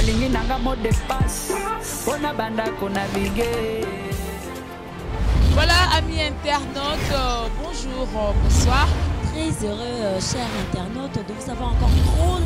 nalingi nanga mot de passe pona banda ko naviguer. Voilà, amis internautes, bonjour, bonsoir. Très heureux, chers internautes, de vous avoir encore trop.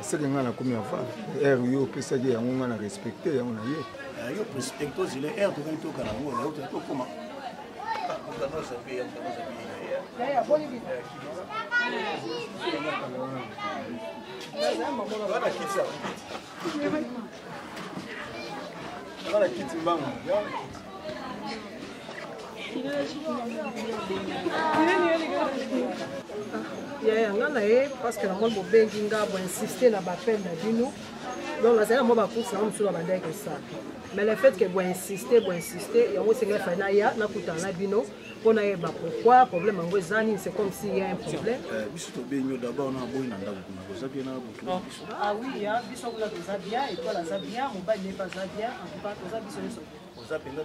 C'est que nga na komi avant air yo pesa ke yango nga na respecter yango na ye yo respecto zile air to kanto kana ngo na uta to koma parce que la mode benginga va insister na bapel na bino donc la zela mo ba course na msula bandai que ça mais le fait que vous insister yango senga fa na ya na kutana bino pona yeba pourquoi problème ngo zani c'est comme s'il y a un problème biso to benyo d'abord na boy na ndako kuna ko zabia na butu ah oui ya biso kuna to zabia et toi la zabia mon bail n'est pas zabia en tout cas to zabia biso to zabia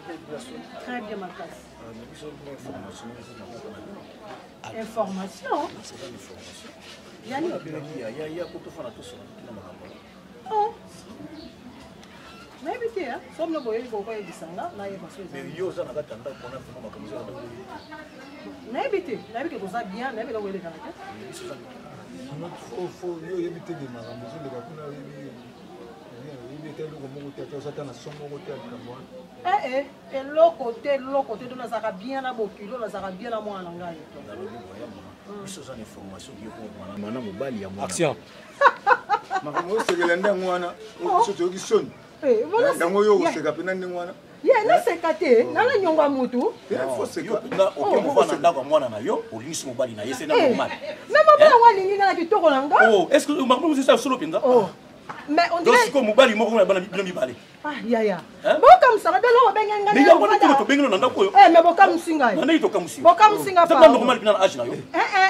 très bien ma classe information yani ya ko to fana to so na makambo oh mais bité hein somme no boye ko ko edisanga na ye parce que mais yo za na katanda ko na fana makambo za na mais bité na bité ko za bien na bité ko ele kana faut yo yebite de makambo zo de ka kuna côté de la bien na bokilo la zaka bien na mwana ngai biso za information yo ko mana mobali ya mwana action makambo sekele ndango wana soto kisoni voilà ndango yo seka pena ndango wana ye na sekate na la nyonga mutu faut seka na okomvana ndako mwana na yo olisi mobali na yese na normal na mabana walingi na kitoko nanga oh est-ce que makambo c'est ça solo pinza mais on dirait donc mobali moko na bana bino mibale ah ya boka msala belo benga ngana mais yango ndiko to bengelo na ndako yo mais boka msinga na ndiko to kamusi boka msinga pa normal bina age na yo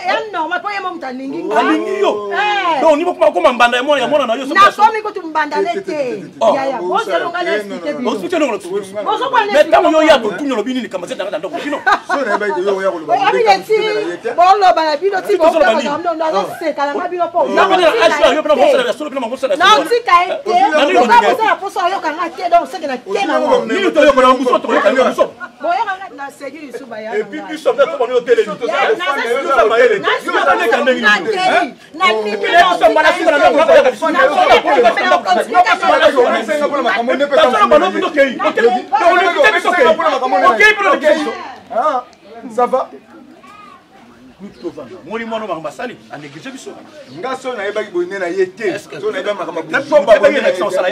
ya normal po yemo mtalingi alingi yo donc ni bokuma koma mbanda ya mwana na yo so na komi ko tumbanda lete ya boze longa na expliquer bino hospital ngo to bozo kwa mais tango yo ya to tunyo lo binini kama zeta ndako bino so na ba yo ya ko lo ba abi yeti bolo bana bino ti boka na ndo na seka na mabino po na bana age na yo bina mo sala solo bina mo sala na tika ete boka boza na poso yo kanga te donc c'est que na kena ni to yo ko na muso to ko na muso boyo kanga na segi suba ya et puis biso na to mo tele ni to sa ma ele yo ta ne kan ngi na ni so mala si na ko ya ka biso na ça va moni mono ba basali a négliger biso nga so na yebaki bonne na yete so na yeba makama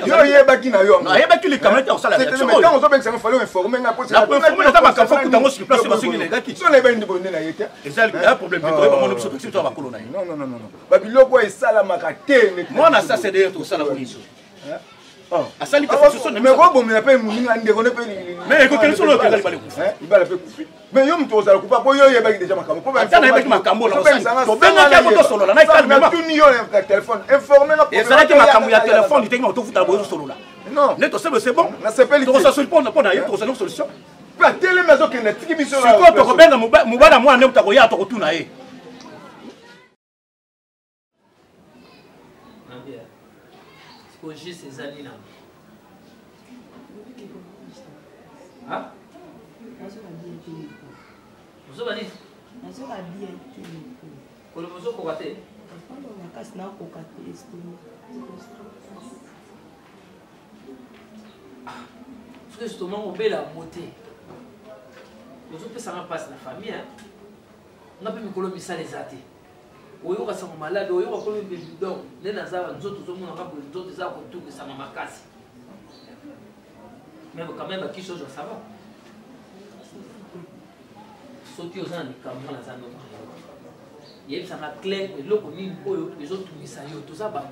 yo yebaki na yo na yebaki le caméra au sala c'est mais quand on ben ça fallait informer nga pour ça informer ta makafo kutango sur place ba singi ngaki so na yeba ndi bonne na yete ezali un problème to ba mono biso to ba kolona non ba biloko esala makate mona ça c'est d'ailleurs to sala boniso asali ka so mais ko bomela pe muninga ndeko ne pe mais ko kele solo kele bale ibala pe kufi mais yo mto ozala kupa po yo yebaki déjà makambo po ba tana yebaki makambo la osali to benga ka ko to solo la na calme tu ni yo na téléphone informer na ezala ki makambo ya téléphone itekma to futa boyo solo la non ne to c'est bon na sepeli to ça solution pour na yo to solution solution pa tele mazo ke na tiki biso la ko to benga mubala mwana ne utako ya to ko tuna ye Hoje ces années là. Hein? Vous avez dit? Vous avez bien été. Vous avez cocaté? Parce que justement, on met la montée. Vous avez fait ça passe la famille. On a pu me colombie ça les athées. Oyo ka sama malade oyo ka komi bidon le nazaba nzoto zo mona ka bo nzoto za ko tuka sama makasi mais quand même qui chose ça va soti ozana ni kamona za no yeb ça na clair et loko ni oyo les autres misa yo to za ba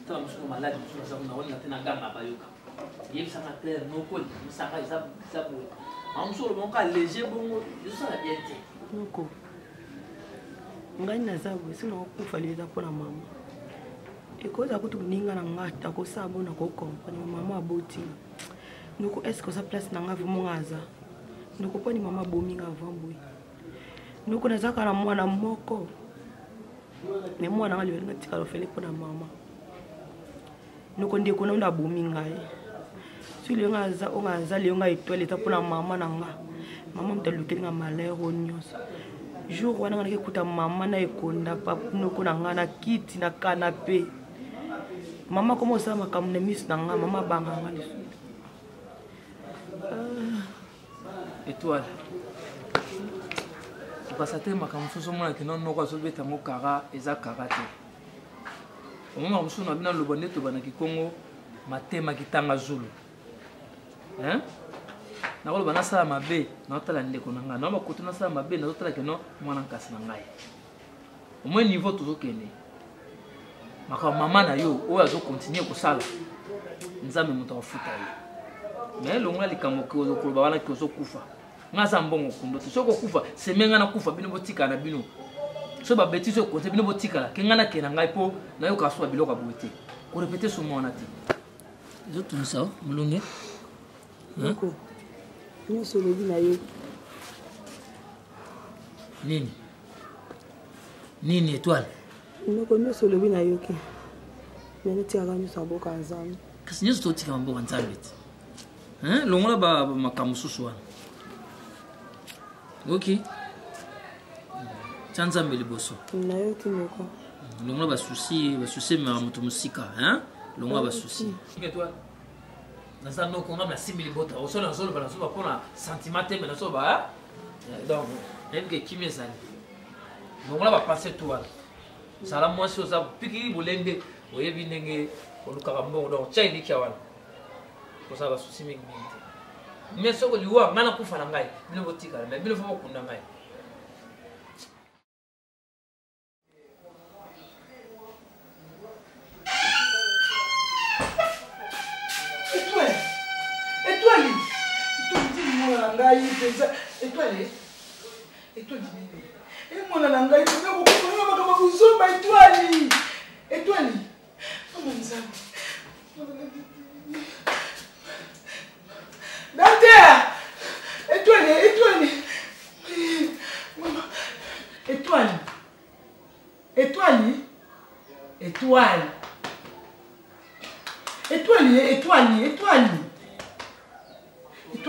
ta musu malade musu za na wona tena ganga ba yoka yeb ça na clair no ko ça ka za bo amuso le bon ka léger bon yo ça la bien noko ngai naza boye sino okufa leza mpona mama ekoza kutu kuninga na nga takosala bona kokomprendre mama abotinga noko est-ce que sa place na nga vraiment aza noko mponi mama abomi nga avant boye noko nazaka na mwana moko me mwana nga libelinga tikala ofele mpona mama noko ndeko na abomi ngai si le nga aza le nga étoile eza mpona mama na nga mama mutalukeli nga malheur o nyonso jour wana nga nakekuta mama na ekonda noko na nga na kiti na canapé mama koma osala makambo na miso na nga mama abanga nga lisusu étoile okasa te makambo mosusu omonaki nonoko azobeta yango kara eza kara te omoma mosusu na bino aloba nde tobanaki kongo matema kitanga zulu nakoloba nasala mabe naotala ndeko na ngai na bakoto nasala mabe nazotala keno mwana nkasi na ngai omoi niveau tozokende makambo mama na yo oyo azokontinue kosala nzambe moto akofuta ye me longola likambo koloba wana ki ozokufa nga aza mbongo kundo te soki okufa seme nga nakufa bino botikala na bino so babeti so konte bino botikala ke nga nakena ngai mpo nayoka asuwa biloko aboye te korepete somo wana te ezotunisa molonge nyonso olobi na yo nini étoile noko nyonso olobi na yo ke me netikaka nyonso ya mboka ya nzambe kasi nyonso totikaka mboka nzambe te longola makambo mosusu wana ok tia nzambe liboso nayoki moko longola basusi maka moto mosika longola basusi naza noko nga nasimbi libota osolo nazoloba nazoba mpona sentiment te me nazoba donc nayebi ke kimi ezali longola bapense to wana zala mwasi oza piki bolende oyebi ndenge olukaka mbongo donc tia elikia wana kosala basusi mingi mingi te mais soko liwa ngai nakufa na ngai bino botikala mais bino fo bokunda ngai mwana na ngai tena makambo kuzomba étoile mama nzambe Dante étoile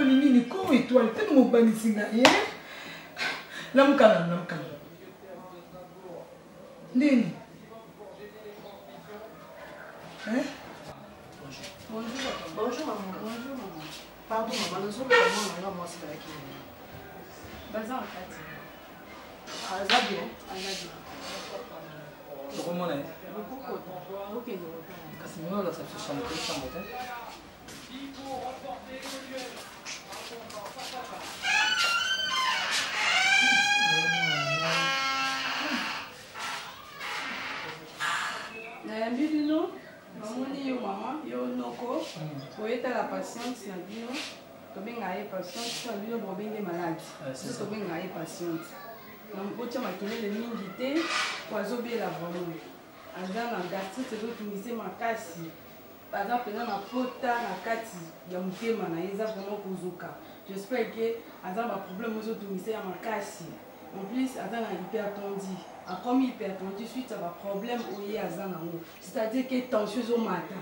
nini ko étoile tena mobanisinga namukana nini Bonjour maman. Pardon maman, nous sommes vraiment moi c'est avec Bazar en fait. Ah ça bien. comment on est OK. kasi mino la ça se chanter ça matin Bino, mamoni yo mama, yo noko, poeta la patience na bino, tobenga ye patience, na bino bobenge malade. C'est tobenga ye patience. Na mpocha makelele mingi te, kwazobela vraiment. Aza na gastrite ezotunise makasi. Aza pena na pota na kati ya motema na ye eza vraiment kozuka. J'espère que aza ba problème ezotunise ya makasi. En plus, aza na hypertendie. A comme hypertendue suite à un problème où il y a c'est-à-dire que tension au matin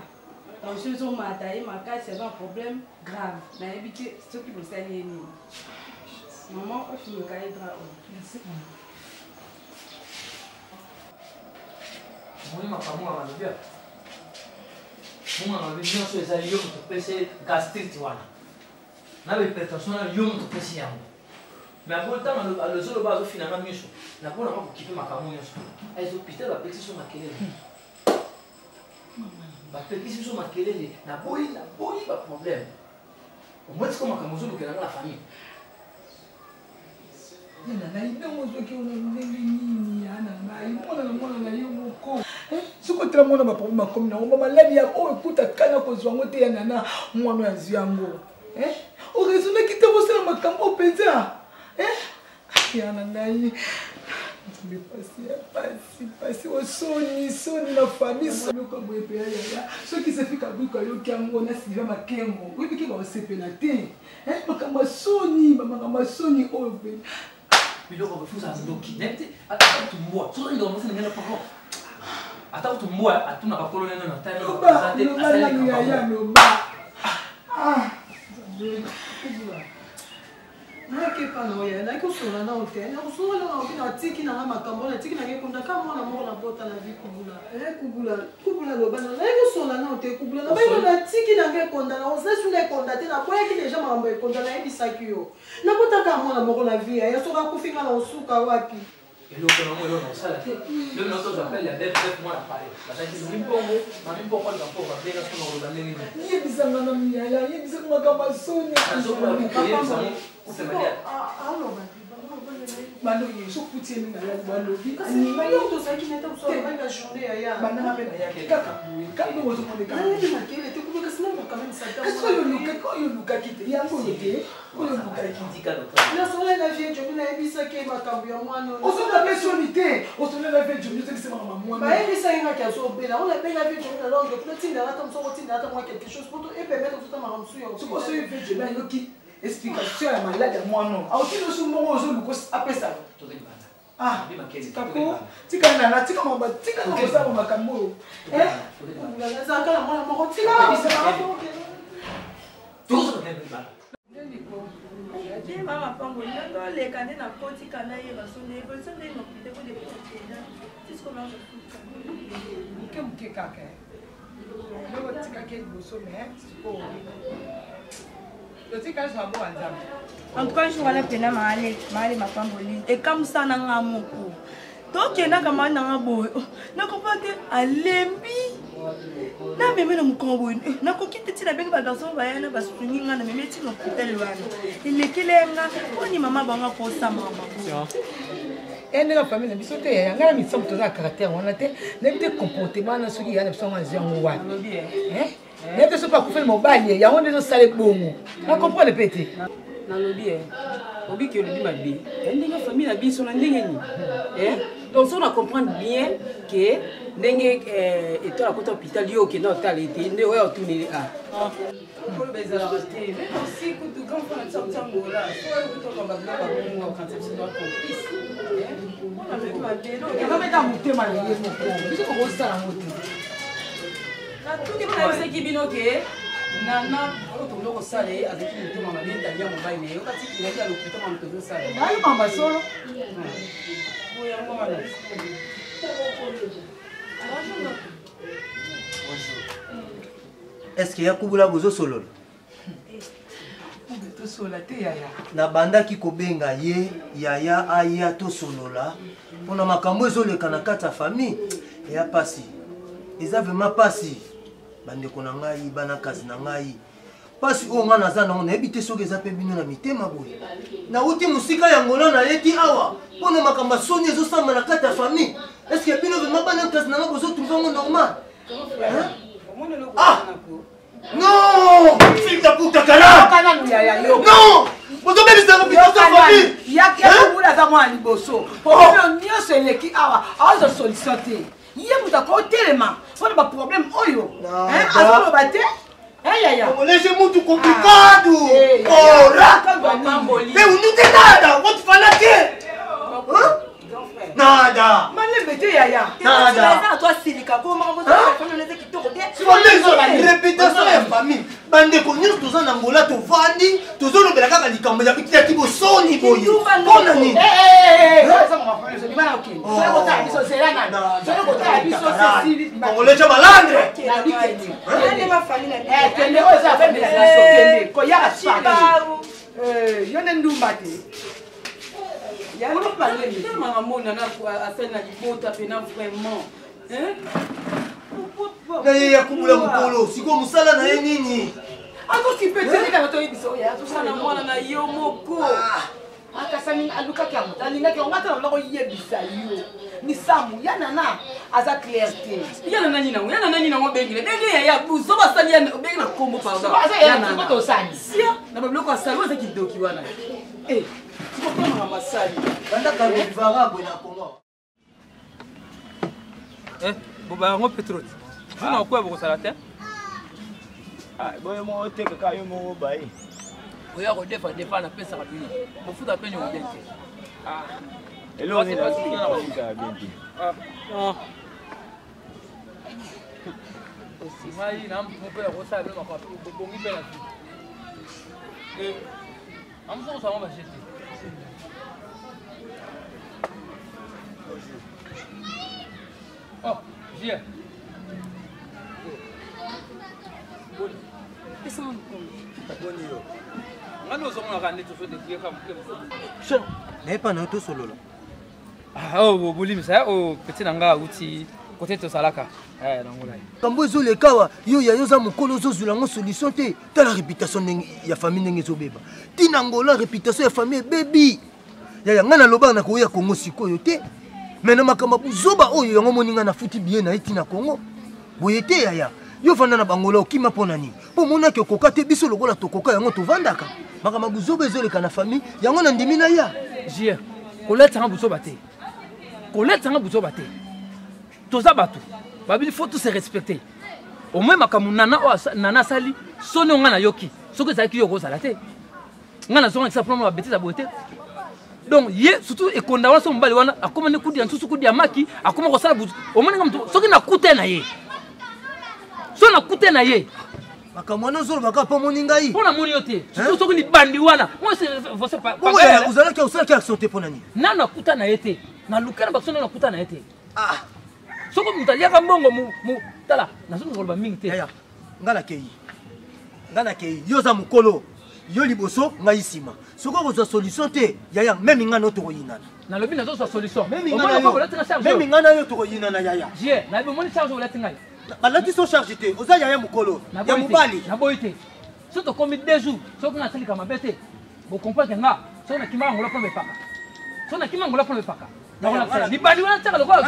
et ma cas c'est un problème grave mais éviter ce qui vous savez maman je suis le cahier merci moi ma femme a le bien moi on avait bien sur les lions pour passer gastrite voilà na hypertension na lion pour passer yango mais à bon temps le solo base finalement mieux na pona pas kipper makambo nyonso les hôpitaux ba pexi so makelele ba pexi so makelele na boyi ba problème au moins comme makambo zo lokela na la famille na idongo zo ki ona ndenge nini ana ngai mwana na yo moko siko tela mwana ba problème comme na ngoma maladi ya o ekuta kana ko zwango te ya nana mwana ya ziango o raisonner ki te bosala makambo penza yana ngai. Mais passer au soni la famille soni ko boye pe ya. Ceux qui se fait kabuka yo kiango na Sylvain Makengo. Oui biki ba sepelate. Makama soni oyo pe. Biloko bafuza ndoki. Nete ata tumbwa. So ndo mfuna ngena pako. Ata tumbwa atuna bakolo neno na time ko presenter nake pano ya nake usola na hotel na usola na opina tiki na makambo na tiki na ngekonda kama na mona bota na vie kubula lo bana nake usola na hotel kubula na bayo na tiki na ngekonda na osa sule konda te na boya ki deja mambo e konda na ebisaki yo na bota kama mona moko na vie ya soka kufinga na usuka wapi eloko na mwelo na sala te le no to j'appelle la def moi la parler parce que limbongo ma limbongo kwa kwa kwa bega soma ko ndani ni yebisanga na miyaya yebisanga kama soni azokwa kuyebisa kusemania bano yeso kutieni na ya balobi kasi bayo to saki neta usola banga journée ya bana na pena yake kaka wozo koneka ni makele te kubeka sina quand même ça est-ce que yo luka kite yango yote oyo luka kitika do na sola na vie jo na ebisa ke makambo ya mwana osola personité osola na vie jo yo te sema mama mwana ba ebisa inga kia so bela on appelle la vie jo na longue pour tinda la comme ça on tinda moi quelque chose pour et permettre tout à ma ramsu yo so so yo vie jo na yo ki explication ya malade ya mwana auti no so mbongo zo luko apesa to de bana ah kako tika na tika mamba tika na kosa makambo na zaka na mwana moko tika na bisa tout ça de bana Je mama pango ndo le kande na koti kana ye basone evolution de no pite ko de potena c'est comment je fais que muke kaka leo tika ke boso mais ko tika so abo anzama en tout cas je vais pena maale mapamboli et comme ça na ngamoko donc ena kama na ngabo na kopate alembi na meme na mukombo na kokite tina benga ba garçon ba yana ba suninga na meme tina hotel wana ilekelenga oni mama banga ko sama mama ene la famille biso te ya ngala mi somme toza caractère wana te ne te comportement na soki ya na biso ngana zango wana ne te so pas ko faire mobali ya on de sale bongo na comprendre pété na lobi obi ki lobi mabe ndenge famille na biso na ndenge ni donc ça on comprendre bien que ndenge étoile à côté hôpital yo ke na hôpital était ndé oyo tourner pour le bazar arrêté mais aussi que tout grand frère sortir ngola soit que tout va ba bongo quand c'est doit complice on a fait ma délo et va mettre motema na ye moko biso ko sala motema na tout que na bisa ki bino ke nana oto loko sale avec motema na binta ya mobile ne yo kati ki ya l'hôpital ma motema sale ba yo mamba solo est-ce qu'il y a kubula bozo solo to sola te yaya na banda ki kobenga ye yaya aya to solola pona makambo ezoleka na kati ya famille ya pasi eza vraiment pasi bande kona ngai bana kazi na ngai pasi o nga naza nango na ebite soki eza pe bino na mitema boye na uti musika ya ngola na leti awa pona makambo soni ezosamba na kati ya famille est-ce que bino vraiment bana kazi na ngai bozotrouva ngo normal ah non s'il te plaît takala non bozo beli ça pour ta famille ya kubula za mwa liboso problème nyonso eleki awa azo solution te ye muta ko telema pona ba problème oyo azo ba te yaya on laisse mutu complicado ora mais on nous dit nada what fallait nada malembe te yaya nada toi silika ko mama ko famille ne kitoko te si on est la répétition ya famille bande ko nyuso toza na ngola to vandi tozolobela kaka likambo ya bitya ki bosoni boye pona nini ongoleja malandre yone ndumba te na ye ya kubula mokolo siko mosala na ye nini akokipeteleka to biso ya tosala mwana na yo moko akasani alukaki ya moto alingaki ongata na loko yebisa yo misamu ya nana aza clarté yana nani nango bengile benge ya buzo basali yana bengi na kombo pardon aza ya na to sani sia na babloko asali oza kidoki wana Sikopona masali. Banda kalivara bwena kongo. Boba ngo petrol. Funa kwa boko salate. Boye mo teke ka yo mo baye. Oya ko defa na pesa ka bini. Mo futa penyo ndente. Elo ni na sina na ka binti. Osimai na mpo ko sa le makwa bongi pe na. Amso sa mo basheti. Oh, Gia. Boni. Pesa un peu. Boni yo. Ngalo zo ngaka ndi to so de tie ka mke. Shem, na pas na to solo là. Oh, boli misa o petit nanga uti côté to salaka. Nangula. Kambo zo le kawa, yo ya yo za mukolo zo zula ngo solution te. Ta la réputation ya famille ndenge zo beba. Tinangola réputation ya famille baby. Ya ngana loba na ko ya Kongo sikoyo te. Mena makama buzoba oyo yango moninga na futi bien na eti na Kongo. Boyete yaya. Yo fanda na bangola okima pona ni. Po mona ke koka te biso lokola tokoka yango tovandaka. Makama buzoba ezoleka na famille yango na ndimi na ya. Jia. Koleta nga buzoba te. Koleta nga buzoba te. Toza batu. Babili faut tous se respecter. Au moins makamu nana sali sono nga na yoki. Soko zaki yo kozala te. Nga na zonga kisa problème ba bêtise aboté. Donc, surtout, et quand on a son bal, a comme un coup de maki, a comme on s'en bout. Au moins, ce qui n'a coûté naïe. Ce n'a coûté naïe. Makamano zolo baka pa moningai. On a monioté. Surtout ce qui bandiwana. Moi, c'est pas. Ouais, vous allez que sauter pour nani. Nana kuta na été. Na luka na bakso na kuta na été. Ah. Ce que mutalia ka mbongo mu tala. Na zo ngolba mingi te. Ya. Ngala kei. Ngala kei. Yoza mukolo. Yo liboso ngai sima. Soko ko solution te yaya même ngana to yinana. Na lobi na zo solution. Même ngana yo to yinana yaya. Je, na be moni charge olati ngai. Balati so charge te. Oza yaya mukolo. Ya mubali. Na boite. Surtout comme 2 jours, soko na sali kama bete. Bo comprendre nga, so na kima ngola prendre paka. So na kima ngola prendre paka. Na wala sala. Ni bandi wana tsaka lokwa.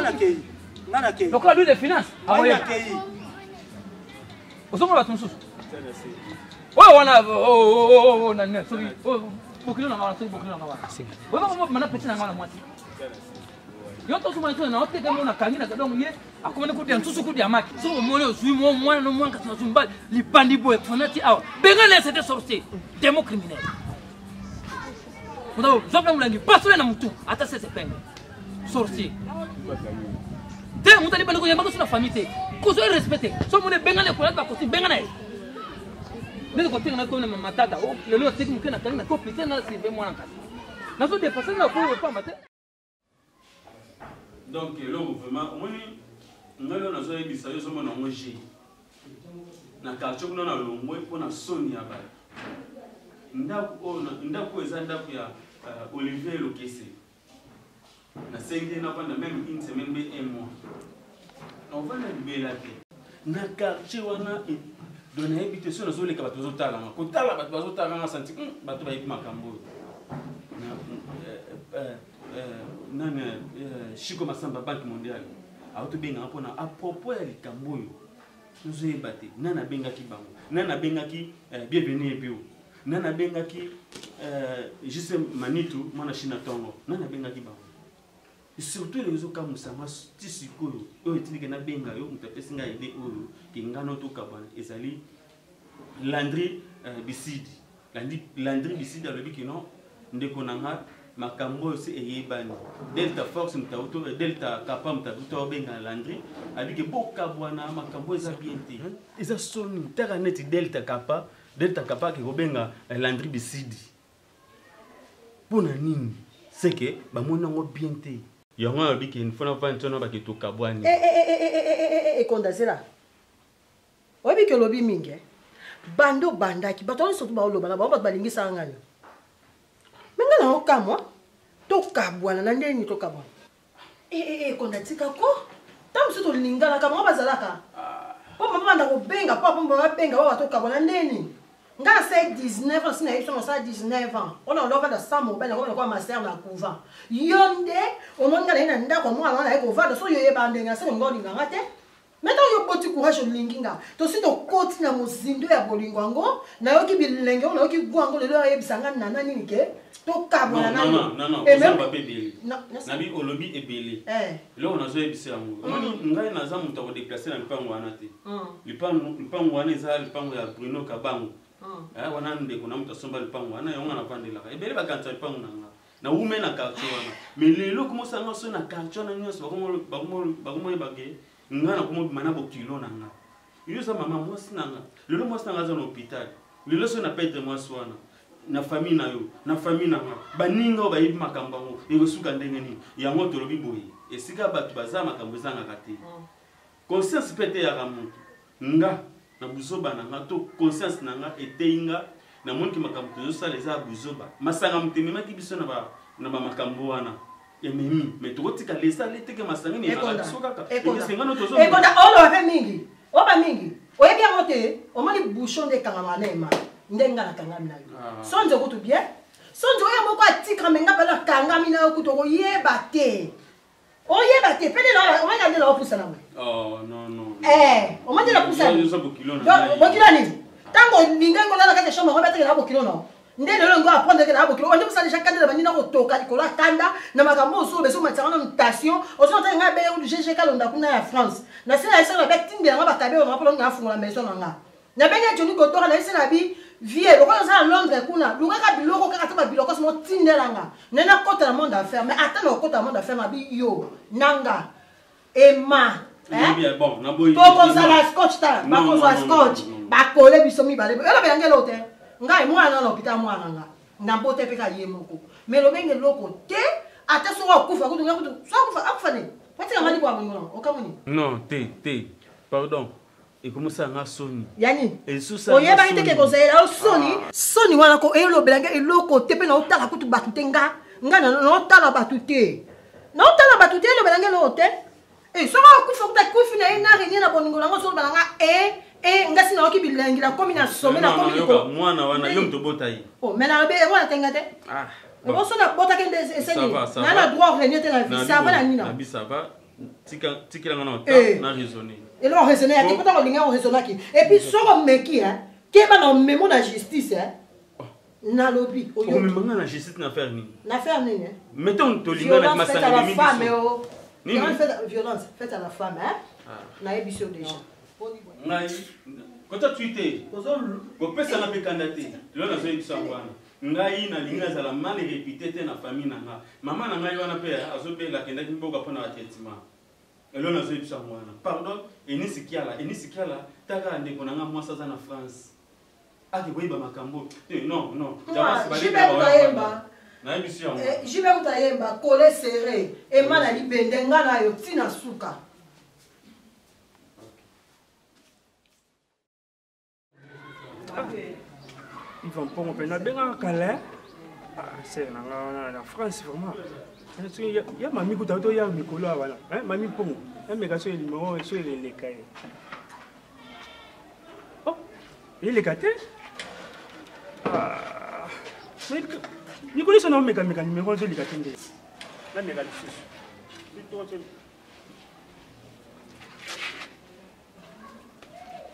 Ngana kei. Lokwa lui de finance. Ngana kei. Osongo ba tunsusu. Oh, wana nani sorry. Oh, bokilo na ngala, sorry bokilo na ngala. Wewe kama mana peti na ngala mwati. Yo to suma ito na ote kama na kangi na kadongo ye, akomene kudia ntusu kudia maki. So mole osui mo mwana no mwanka na sumba lipandi boy fonati awa. Bengane c'était sorti démo criminel. Mudo, zopa mulangi paswe na mtu ata sese penge. Sorti. Te mutali bana ko yamba ko suna famille. Ko so respecter. So mone bengane ko la ko si bengane. Ndio kwa tena kwa matata lelo tiki mkena kana ko pite na sibe mwana kati na so dépasser na ko pas matin. Donc là vraiment moni ngalo na so ebisa yo so mona ngoji na quartier kuna na longwe pona soni ya ba ndako eza ndako ya Olivier Lokese na senge na panda même une semaine be un mois on va na libela te na quartier wana donc na habité sur les oleka bato zotala nga kotala bato bazotala nga santi bato bayibi makambo nana Chico Masamba Banque Mondiale auto benga mpona à propos ya likambo yo nozoyeba te nana bengaki bango nana bengaki bienvenue ebio nana bengaki juste Manitou mwana China Tongo nana bengaki bango surtout les autres comme ça mas tisikoyo oyo tinike na benga yo mutapesi nga ide oyo kingano to kabana ezali Landry Bisidi Landry Bisidi alobi que non ndeko nanga makambo aussi eyebani Delta Force mtauto Delta Kappa mtauto benga Landry ali que bokabwana makambo eza bien te eza soni tara net Delta Kappa ke benga Landry Bisidi pona nini c'est que ba monango bien te yango abiki nfona vantona baketo kabwani kondazela obi ke lobi mingi bando bandaki bato surtout ba oloba na ba balingisa ngani menga na okamwa to kabwana na ndeni to kabwana kondatika ko tamu soto lingala kama bazalaka po mama nda ko benga po mama benga ba to kabwana ndeni nga c'est 19 ans sina yipso sa 19 ans on a lova da samo bana ko ma master na couvent yonde o monga na ndako mwana na ko vada so yoye bande nga se ngoni nga ngate maintenant yo boti courage olinginga to si to koti na mozindo ya bolingo yango na yo ki bilenge na yo ki gwango lelo ayebisanga nana nini ke to kabona na non ça va bébé nabi olobi ebele là on a joué bisi yango moni ngai naza muto ko déplacer na lipango wana te lipango wana eza lipango ya Bruno Kabango wana ndeko na muto somba lipango wana yonga na vandela ebele bakanta lipango nanga na ume na quartier wana mais lelo comment ça nga so na quartier na nyonso bakomo bage ngana komo mana bokilo nanga yo sa mama mwasi nanga lelo mwasi nanga za na hôpital lelo so na pete mwasi wana na famille na yo na famille nanga baninga ba yibi makambo ngo egosuka ndenge nini yango tolobi boyi esika batu baza makambo zanga kate conscience pete ya ramuntu nga na buzoba nanga to conscience nanga eteinga na monki makambo to so leza buzoba masanga mutemema ki biso na ba makambo wana ememi mais tokotika lesa leteke masanga ni ala sokaka esenga no tozo ekonda olo fe mingi oba mingi oyebi yango te omoni bouchon de kangamanema ndenga na kangami na yo sonzo kutu bien sonzo ya moko atika menga bala kangami na yo kutu oyeba te pele la omanga ndela opusa na oh non omanga ndela opusa yo so bokilo bokilo ni tango ninga ngona na kati shoma ngomba teke na bokilo no ndele lo ngo apprendre que na bokilo on ndimsa déjà kanda bani na kotoka likola kanda na makambo so beso matsanga na mutation oso tanga be u GG kalonda kuna ya France na sela isa na beting bien ngaba tabe on apprendre nga fungola maison nga na benga tuni kotora na isa na bi vie loko za Londres kuna lukaka biloko kaka ba biloko so tindelanga nena kota na monde affaire mais attends kota na monde affaire ma bi yo nanga Emma bon na boyi to za la scotch ta ba ko za scotch ba kole biso mi bale ela benga lote ngai mwana na hôpital mwana nga na bote peka yemoko mais lo benga loko te ata so kufa kutu ngakutu so kufa akufa ne pati ngamali kwa ngona okamuni non te pardon et comment ça nga soni yani oyeba iteke kozela soni wana ko elo belanga eloko tepe na otala kutu batutenga ngana na otala batute na otala batute elo belanga lote so kufa kufi na ina renia na boningo nango so balanga ngasi na oki bilengi la komi na somme na komi ko mwana wana yo mtobota yi mena be wana tengate bon so na bota kende eseni na na droit renia te na vie ça va na nina abi ça va tika ngana ota na raisonner et là on raisonne à qui peut-être on linga on raisonne qui et puis so comme meki qui va dans mémo la justice na lobby o mémo la justice na faire ni mettons to linga na masanga la femme ni violence faite à la femme na émission déjà ngai kota tweeter ko pesa na pekandate lo na zo ebisa ngwana ngai na linga za la mal répété te na famille na nga mama na ngai wana pe azobela kenda kimboka pona traitement elo na zo ebisa ngwana pardon enisikiala taka ndeko na nga mwasa za na France ake boyiba makambo non jama sibaleka na ebisi yango jibe utayemba kole serré emana libende nga na yo tina suka ils vont pas me peine bien calé c'est na France vraiment il y a mamie qui t'a ya mikolo voilà mamie pongo mais quand il numéro sur les cahiers oh il est gâté mais ni connais son nom mais numéro sur les gâtés là mais là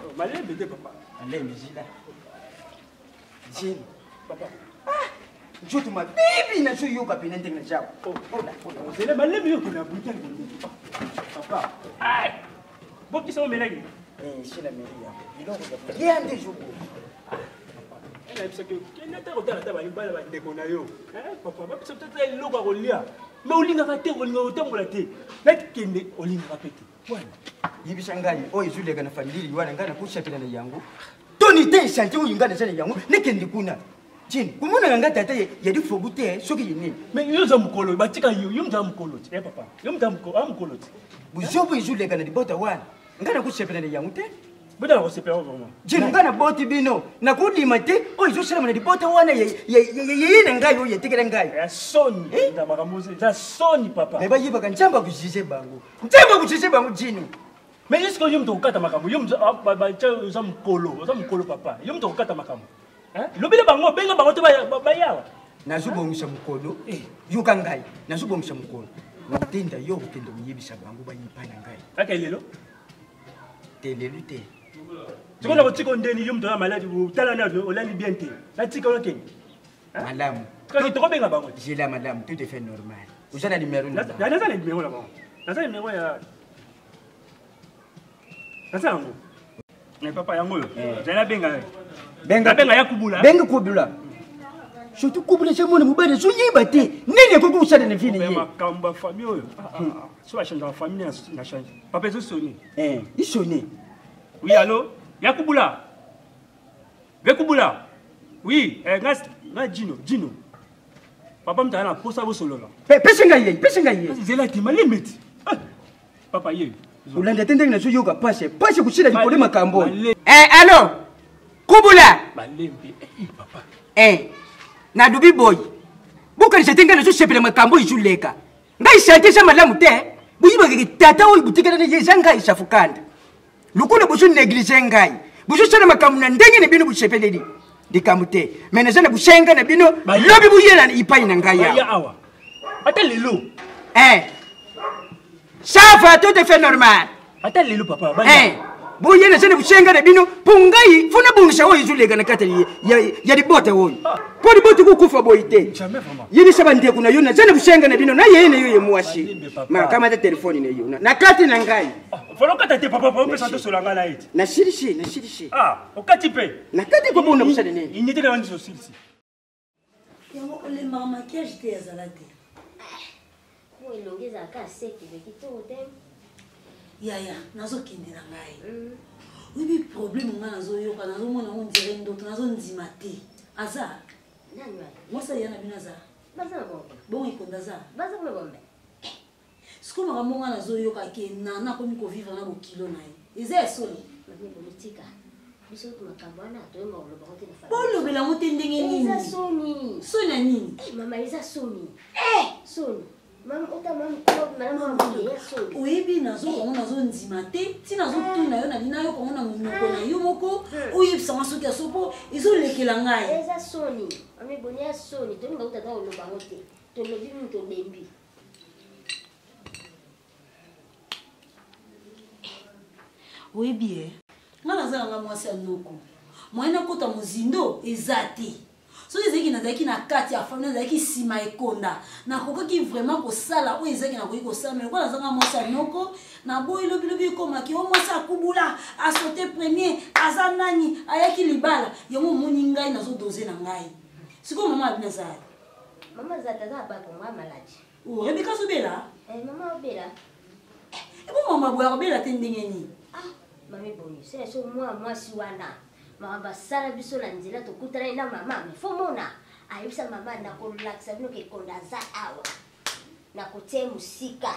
oh malé bébé papa allez misila Jim, papa. Je te m'as bibi na suis yoga pinente na jab. Oh, c'est le malé mieux que la bouteille. Papa. Aïe. Bon qui sont mélagués. C'est la mairie. Il en a rien des jours. Elle a dit que qui n'était au tala tala ibala ba ndeko na yo. Papa, ba peut être le logo rolia. Mais olinga va te olinga otambola te. La kende olinga va péter. Voilà. Yibishangani, oh izule kana family wana ngana kushapila na yangu. Toni te shanti uyingana sana yangu nekendi kuna jini kumuna nganga tata yedi fogute soki yini mais yo za mukolo batika yo mza mukolo ti papa yo mza mukolo ti buzobo izule kana di bota wana ngana kushepela na yangu te bota ko sepela vraiment jini ngana boti bino na kudi mate o izo shela na di bota wana yeyine ngayo yetikela ngayo ya soni nda makamuze za soni papa beba yiba kanchamba kujije bangu jini mais est-ce que yom to kata makambo yom ba za mukolo papa yom to kata makambo lobile bango benga bango te ba yawa nazubongisha mukolo yuka ngai nazubongisha mukolo notenda yo kutenda uyibisha bango ba yipana ngai aka lelo telelu te tikona kotika ndeni yo mutala maladi utala na olali bien te natika ona kenge malamu kaki tokobenga bango j'ai la madame tout est fait normal uza na numéro naza na numéro là naza numéro ya naza yango mais papa yango yo zala benga ya kubula benga kubula surtout kubula chez mon mobile so yiba te nini ko kusala na fini ye makamba famille oyo so a changer famille na changer papa zo sonner il sonner oui allô ya kubula oui nga Gino papa mtana na posa bo solo la pesa ngai zela ti malimiti papa ye ulanda tendenge na so yoga pashe kushida likole makambo allô kubula balembi papa na dubi boy bukali setenga na so shepele makambo ijuleka ngai shate sha malamu te buyiba ke tata oyi butikana ne yezanga ishafukanda lukule busu neglige ngai busu sana makambo na ndenge ne bino bushepeleli dikamute meneza na bushenga na bino lobi buyela ipai na ngai ya awa ata lelo ça va tout est fait normal ata lelo papa buyela sana bushenga na bino pungai funa bungisha oyi zulega na katali ya dibote oyi podi bote kukufa boite yini sabante kuna yona sana bushenga na bino na yeye na yoye muashi ma kama ta telefoni na yona na kati na ngai foloka tate papa pesa to solanga na eti na shirishi okati pe na kati ko bona busane nini inite na wanzo shirishi yango le maquillage te azalate mo ilongeza ka seki bekito te yaya nazokende na ngai oyebi problème nga nazoyoka nazomona ngo ndire ndoto nazondima te aza nani wale mwasa yana bino aza baza na bombe bongo ikonda aza baza na bombe siko makambo nga nazoyoka ke nana akomi kovivre na bokilo na ye eza esoni politika biso makambo wana toyemba koloba ngo te na famille bolobela ngo te ndenge nini eza soni soni ya nini mama eza soni soni mama ota mama ya soni oyebi nazokongo nazondima te ti nazotuna yo nalina yo kongo na monoko na yo moko oyebisanga soki ya sopo ezolekela ngai eza soni amiboni ya soni toyemba utata koloba ngo te tolobi mini tobembi oyebi nga nazalanga mwasi ya noko moye nakota mozindo eza te soki ezalaki nazalaki na kati ya famille nazalaki nsima ekonda nakokaki vraiment kosala oyo ezalaki nakoki kosala me lokola nazanga mwasi ya noko naboyi lobilobi ekomaki o mwasi akubula asote premier aza nani ayaki libala yango omoni ngai nazodoze na ngai sikoyo mama abi nazali mama zata aza bakonga maladi rebeka azobela mama obela ebo mama boya kobela te ndenge nini mami boni c'est so mwasi wana makambo asala biso na nzela tokutana na mama me fo mona ayebisa mama nakolakisa bino kekonda aza awa nakotie mosika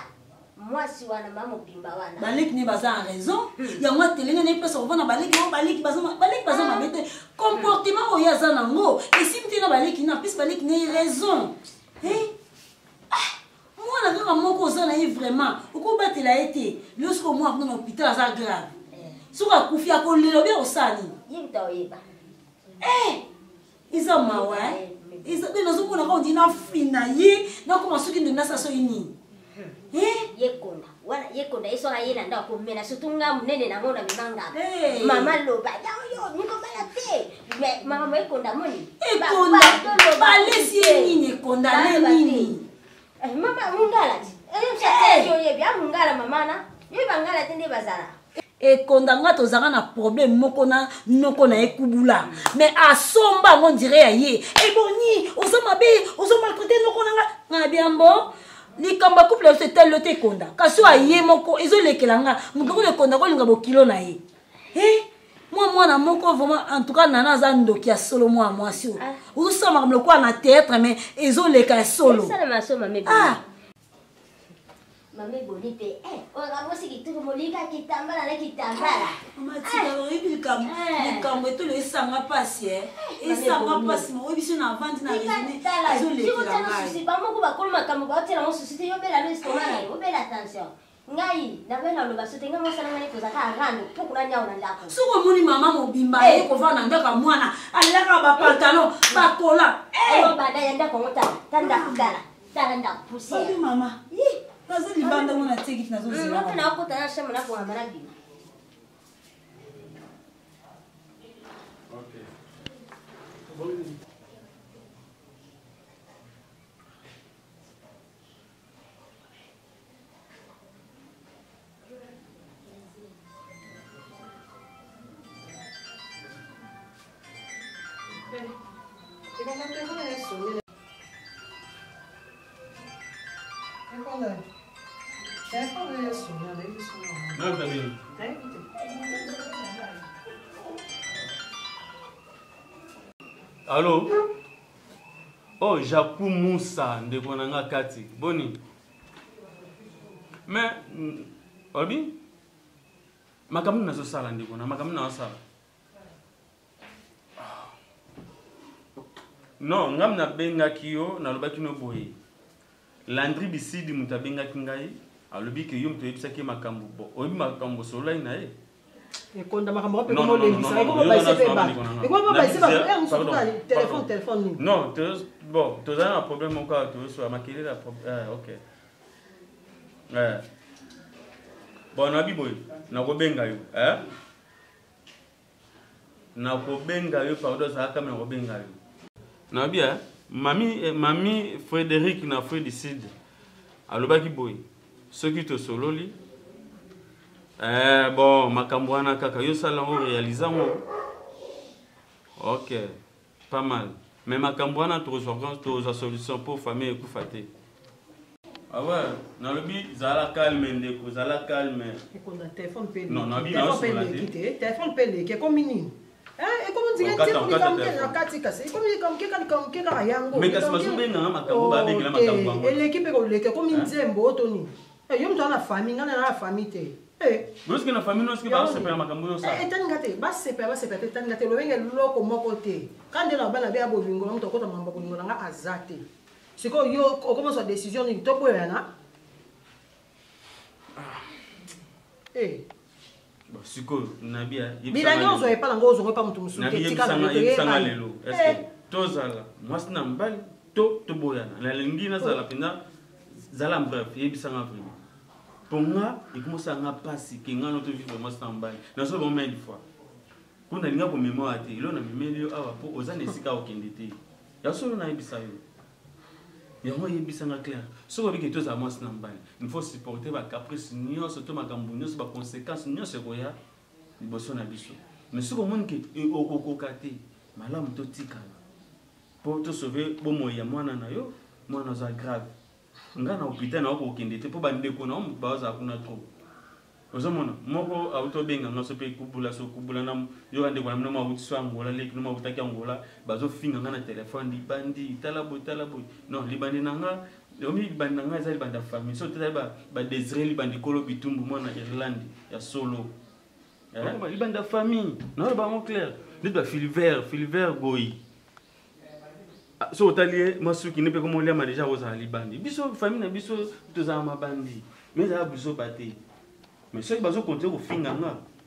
mwasi wana mama mobimba wana baleki ne baza en raison yango atelenge naepesa kovona baleki baza mabe te comportement oyo aza nango esimi te na baleki na mpesi baleki ne raison mwana kaka moko oza na ye vraiment okobatela ye te lio soki omwana kuna na hôpital aza grave soki akufi akolela obi akosani yebita oyeba eza mawa nde nazomona kaka odi nafina ye nakoma soki ndenge nasala soki nini yekonda wana yekonda ye soka ye na ndako komena surtout nga monene nango na mimanga mama loba yaoyo nikobala te mais mama yekonda moni ekonda balesi ye nini ekonda le nini mama mungala ti oyebi amungala mamana yeba ngala te nde bazala ekonda nga tozanga na problème moko na noko na ekubula mais asomba ngo ndire ya ye eboni oza mabe oza maltraité noko nanga nga biambo likambo ya couple yose telo te ekonda kasi aye moko ezolekela nga mokoko lekonda kolinga bokilo na ye mwana moko vraiment en tout cas nana aza ndoki ya solo mwa mwasi oyo ozosala makambo lokola na théâtre mais ezoleka ya solo mame boni pe okambosi kituku molinga kitambala na kitambala matika oyebi likambo etolo esanga mpasi esanga mpasi ma oyebi so na avandi na résumé ezolekela ngai bamoko bakolo makambo baotela mo susi te yobela no estoma na yo obela attention ngai nabena oloba so te ngai mosala ngani kozaka arando mpo kuna nyao na ndako soki omoni mama mobimba ye kovanda na ndako ya mwana alelaka bapantalon bakola banda ya ndako ngo tanda kutala tala ndako poussière mama naza libanda ngo na tekiti nazozela nakota na chambre nakonga mana bima Allô? Oh, Jakou Moussa, ndeko nanga kati. Boni. Mais, Obi? Makamou na so sala ndeko na, makamou na sala. Non, ngam na benga kiyo, na loba kino boye. Landry bisidi muta benga kingai, alobi ke yum to yebisaki makambu bo. Obi makambu sola ina e. Ekonda makambo pe komo lebisa, eko ba ise pe ba. Eko ba ise ba, téléphone ni. Non, bon, tu as un problème encore, tu veux soit maquiller la problème. OK. Bon, na biboy, na ko benga yo, na ko benga yo pardon ça ka me ko benga yo. Na bien, mami Frédéric na Frédicide. Alobaki boy. Ce qui te sololi. Bon, makambo wana kaka yo sala ngo réaliser ngo. OK. Pas mal. Mais makambo wana to resolve solution pour famille ekufate. Ah ouais, na lobi zala calme ndeko, zala calme. Ekonda téléphone pe. Non, na bi na so la té. Téléphone pe le, ke comme mini. Et comment dire que tu as kati kase comme comme ka yango mais kasi mazube nga makambo ba benga makambo et l'équipe ko le comme nzembo toni yo mto na famille ngana na famille te parce que na famille no ski ba se pe makambo yo sa tani ngate ba se pe tani ngate lo wenge loko moko te kande na bana bia bolingo mto ko ta mamba bolingo nga azate siko yo comment sa décision ni to boyana Siko nabia bilangi ozo epala ngo ozo pa mutu musuke tika na lelo est-ce que tozala mwasina mbali to boyana la lingi na sala pina zala bref yebisanga vraiment ponga ikomosa nga pasi ke ngano to vivre mwasina mbali na so bon une fois kuna linga ko mémoire te ilo na memeli awa po ozana esika okendete ya solo na yebisa yo yango yebisanga clair so ba biketo za mwasina mbali il faut supporter ba caprice nyo surtout makambo nyo ba conséquences nyo se koya liboso na biso mais ce comment que okokate malamu to tikala pour te sauver bo moya mwana na yo mwana za grave ngana hôpital na okokendete po ba ndeko na ba za kuna trop ozomona moko auto benga ngaso pe kubula na yo ande kwa mnoma utso angola leki noma utaki angola bazo finga ngana téléphone di bandi talabo non libandi nanga omi libandi nanga za libanda famille so tata ba Désiré libandi kolo bitumbu mwana Irlande ya solo ba libanda famille non ba mon clair dit ba Philver boy so otalié masuki ne pe comme on l'a déjà aux libandi biso famille na biso toza mabandi mais za biso baté mais ceux qui ont compté au fin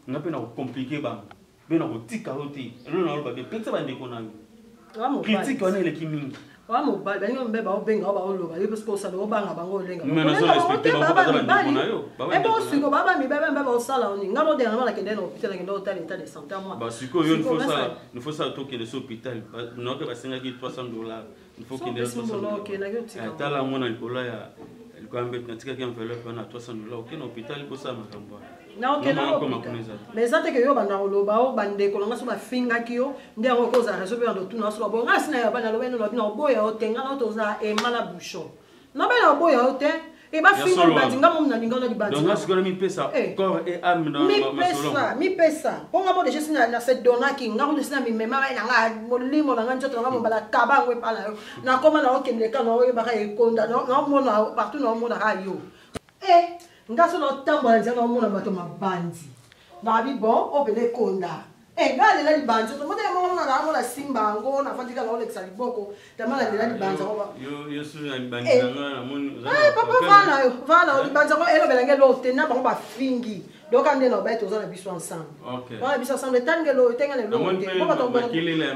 on a peine à compliquer ba ben na kotika oti elo na ba peut-être ba ndeko na critique on est les kimi wa mo ba ba ngombe ba obenga ba oloba yo parce que ça doit banga bango lenga mais na so respecter ba ba ndeko na yo ba bon siko ba mi ba ba osala oni ngalo de na kende na hôpital ngendo hôtel état de santé moi ba siko yo il faut ça toquer le hôpital non que ba senga ki $300 il faut qu'il ait $300 tala mona likola ya kwambe tunatika kia envelope na $300 okina hôpital ko sa makambo na okena mais ça te que yo banda oloba o bande ko longa so ba finga kiyo ndi ngo ko za reso be ndo tuna so bo ngasi na ya bana lo beno lo bino boya o tenga na to za e mala bouchon na bena boya o te e ba finga badinga mo na linga na di badinga donc ngasi ko mi pesa corps et âme dans ma mi pesa ponga mo de je sina na cette dona ki ngako de sina mi mema na nga molimo na nga njoto nga mo bala kabangwe pala na koma na okende ka no e ba ka e konda no mo na partout no mo na ka yo ngaso no tambo na nzana mo na bato mabandi na bi bon obele konda ngale la libanzo to mo de mo na la simba ngo na fatika la Alex Aliboko tamala de la libanzo yo su na libanzo na mo papa vala libanzo ko elo belenge lo tena ba fingi donc ande no ba to za na biso ensemble OK on a biso ensemble tangelo tengale lo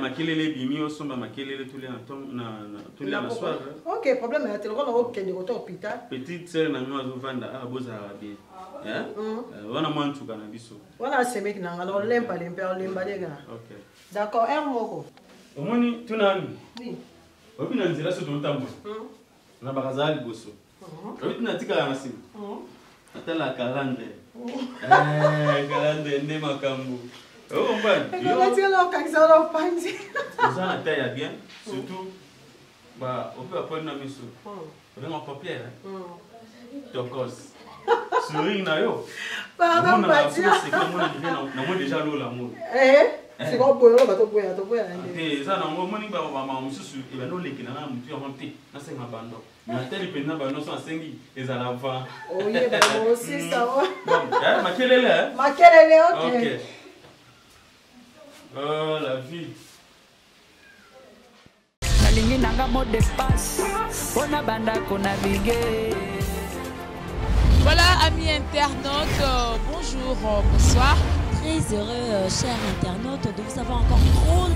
makilele bimi osomba makilele tous les na soir OK problème ya telefone o kende ko to hôpital petite sœur na ngo vanda boza bien wana mwantu kana biso wana semeki na ngalo lempa lempa lemba lega OK d'accord moko omoni tunani obi na nzela so totambo na bakazali boso obi tunatikala na nsima atala kalande kalande nde makambo oza na taille ya bien surtout ope aponi na miso obenga papier tokos sourire na yo namoi déjà lola moi eza nango omoni bamama mosusu ebanda olekela na motu yango te nasenga bando natali mpenza bayo nyonso nasengi ezala va makelele ok oh la vie nalingi nanga mot de passe mpona bandako na bige. Voilà, amis internautes, bonjour, bonsoir. Très heureux, chers internautes, de vous avoir encore trop.